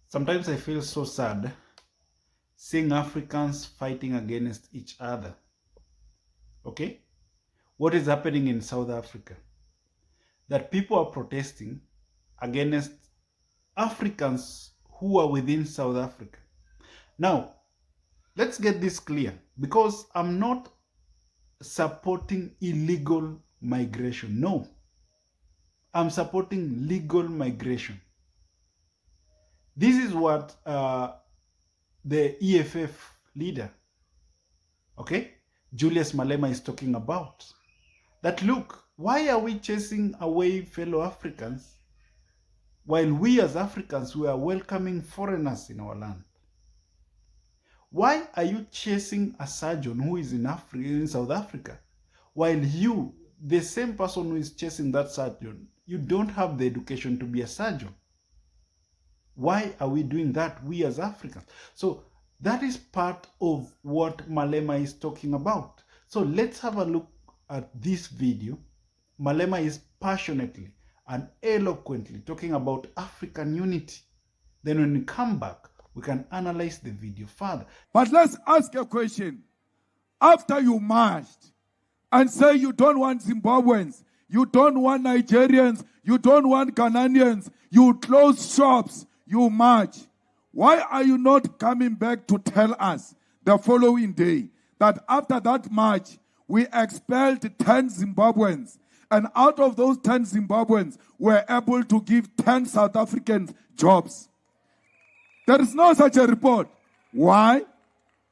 Sometimes I feel so sad seeing Africans fighting against each other. Okay? What is happening in South Africa? That people are protesting against Africans who are within South Africa. Now, let's get this clear, because I'm not supporting illegal migration. No, I'm supporting legal migration. This is what the EFF leader, okay, Julius Malema is talking about. That look, why are we chasing away fellow Africans while we as Africans, we are welcoming foreigners in our land? Why are you chasing a surgeon who is in South Africa, while you, the same person who is chasing that surgeon, you don't have the education to be a surgeon? Why are we doing that, we as Africans? So that is part of what Malema is talking about. So let's have a look at this video. Malema is passionately and eloquently talking about African unity. Then when we come back, we can analyze the video further. But let's ask a question. After you marched and say you don't want Zimbabweans, you don't want Nigerians, you don't want Ghanaians, you close shops, you march, why are you not coming back to tell us the following day that after that march, we expelled 10 Zimbabweans, and out of those 10 Zimbabweans, we're able to give 10 South Africans jobs? There is no such a report. Why?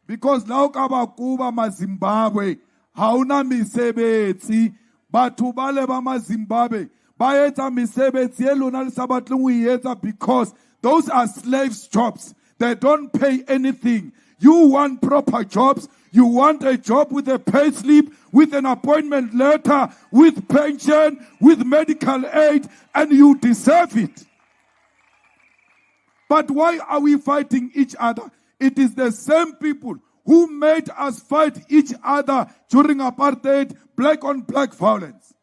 Because now kabakuba ma Zimbabwe, hauna misebetsi, batho bale ba ma Zimbabwe, ba etsa misebetsi e lona le sabatleng o e etsa because those are slaves' jobs. They don't pay anything. You want proper jobs. You want a job with a pay slip, with an appointment letter, with pension, with medical aid, and you deserve it. But why are we fighting each other? It is the same people who made us fight each other during apartheid, black on black violence.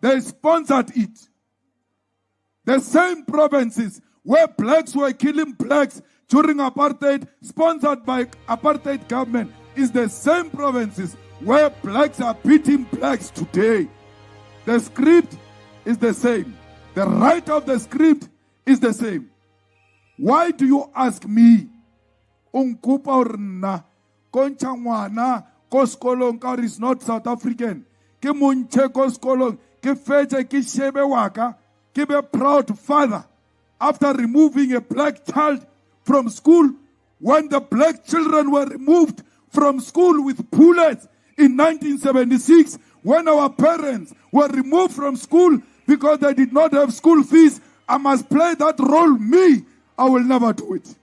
They sponsored it. The same provinces where blacks were killing blacks during apartheid, sponsored by apartheid government, is the same provinces where blacks are beating blacks today. The script is the same. The right of the script is the same. Why do you ask me? Unkupa orna, koncha ngwana, koskolong ka is not South African. Ke munche koskolong, ke feche ke shebe waka, ke be proud father. After removing a black child from school, when the black children were removed from school with bullets in 1976, when our parents were removed from school because they did not have school fees, I must play that role. Me, I will never do it.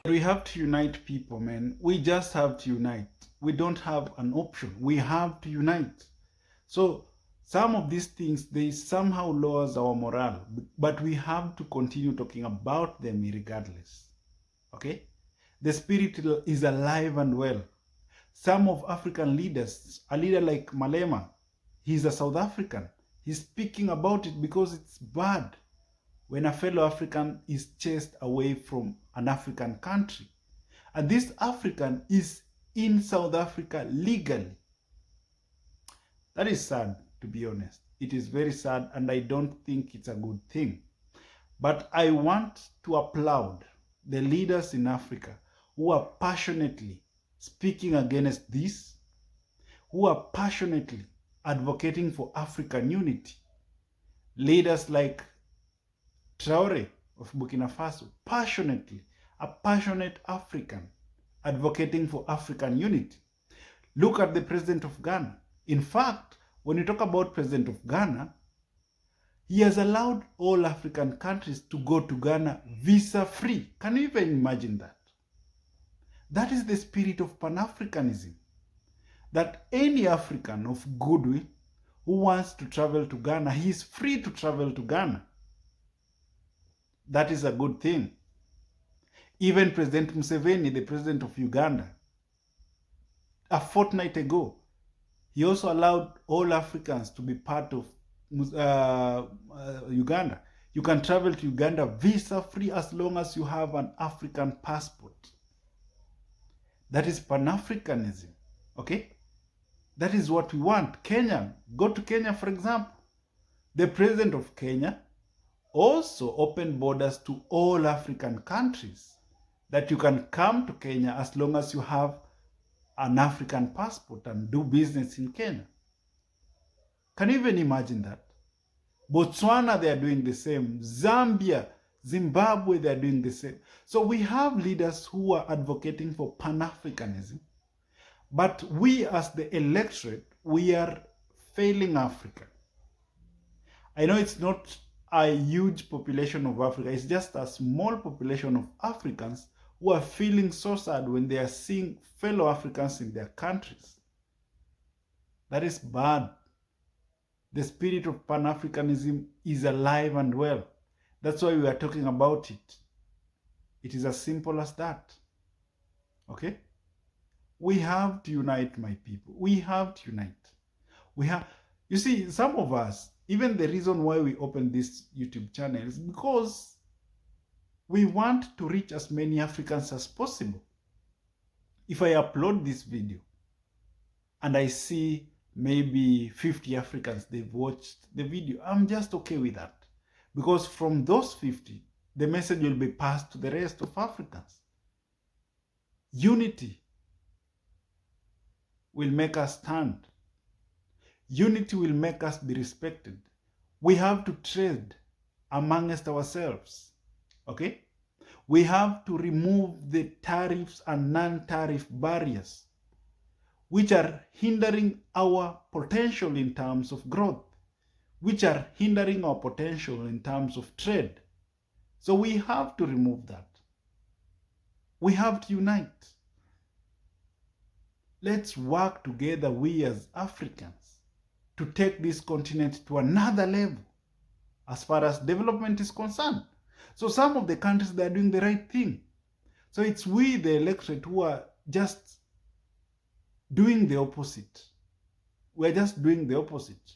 We have to unite people, man. We just have to unite. We don't have an option. We have to unite. So some of these things, they somehow lowers our morale, but we have to continue talking about them regardless. Okay? The spirit is alive and well. Some of African leaders, a leader like Malema, he's a South African. He's speaking about it because it's bad when a fellow African is chased away from an African country. And this African is in South Africa legally. That is sad, to be honest. It is very sad, and I don't think it's a good thing. But I want to applaud the leaders in Africa who are passionately speaking against this, who are passionately advocating for African unity. Leaders like Traore of Burkina Faso, passionately, a passionate African advocating for African unity. Look at the president of Ghana. In fact, when you talk about president of Ghana, he has allowed all African countries to go to Ghana visa-free. Can you even imagine that? That is the spirit of pan-Africanism. That any African of goodwill who wants to travel to Ghana, he is free to travel to Ghana. That is a good thing. Even President Museveni, the president of Uganda, a fortnight ago, he also allowed all Africans to be part of Uganda. You can travel to Uganda visa-free as long as you have an African passport. That is pan-Africanism, okay? That is what we want. Kenya, go to Kenya, for example. The president of Kenya also opened borders to all African countries, that you can come to Kenya as long as you have an African passport and do business in Kenya. Can you even imagine that? Botswana, they are doing the same. Zambia, Zimbabwe, they are doing the same. So we have leaders who are advocating for Pan-Africanism, but we as the electorate, we are failing Africa. I know it's not a huge population of Africa, it's just a small population of Africans who are feeling so sad when they are seeing fellow Africans in their countries. That is bad. The spirit of Pan-Africanism is alive and well. That's why we are talking about it. It is as simple as that. Okay? We have to unite, my people. We have to unite. You see, some of us, even the reason why we opened this YouTube channel is because we want to reach as many Africans as possible. If I upload this video and I see maybe 50 Africans, they've watched the video, I'm just okay with that. Because from those 50, the message will be passed to the rest of Africans. Unity will make us stand. Unity will make us be respected. We have to trade amongst ourselves. Okay? We have to remove the tariffs and non-tariff barriers which are hindering our potential in terms of growth, which are hindering our potential in terms of trade. So we have to remove that. We have to unite. Let's work together, we as Africans, to take this continent to another level as far as development is concerned. So some of the countries, they are doing the right thing. So it's we, the electorate, who are just doing the opposite. We're just doing the opposite.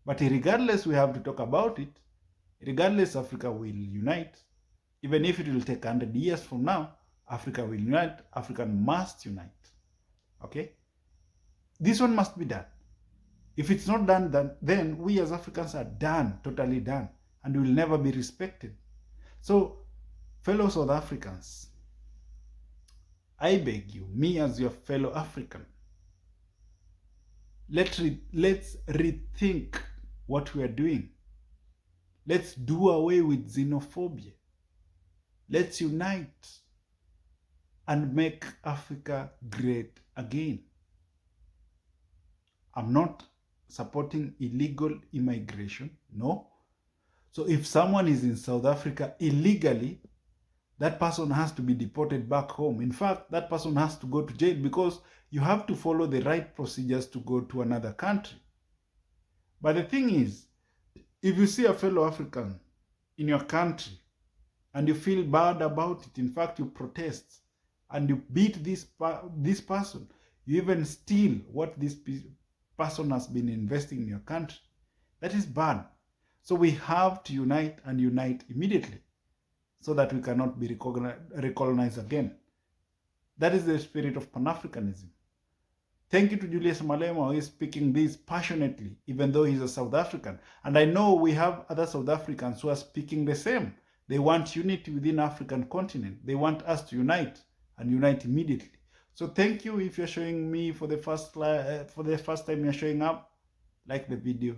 But regardless, we have to talk about it. Regardless, Africa will unite. Even if it will take 100 years from now, Africa will unite. Africa must unite. Okay? This one must be done. If it's not done, then we as Africans are done, totally done, and will never be respected. So, fellow South Africans, I beg you, me as your fellow African, let's rethink what we are doing. Let's do away with xenophobia. Let's unite and make Africa great again. I'm not supporting illegal immigration, no. So if someone is in South Africa illegally, that person has to be deported back home. In fact, that person has to go to jail, because you have to follow the right procedures to go to another country. But the thing is, if you see a fellow African in your country and you feel bad about it, in fact you protest and you beat this person, you even steal what this person has been investing in your country, that is bad. So we have to unite, and unite immediately, so that we cannot be recolonized again. That is the spirit of Pan-Africanism. Thank you to Julius Malema, who is speaking this passionately, even though he's a South African. And I know we have other South Africans who are speaking the same. They want unity within African continent. They want us to unite, and unite immediately. So thank you. If you're showing me for the first time you're showing up, like the video,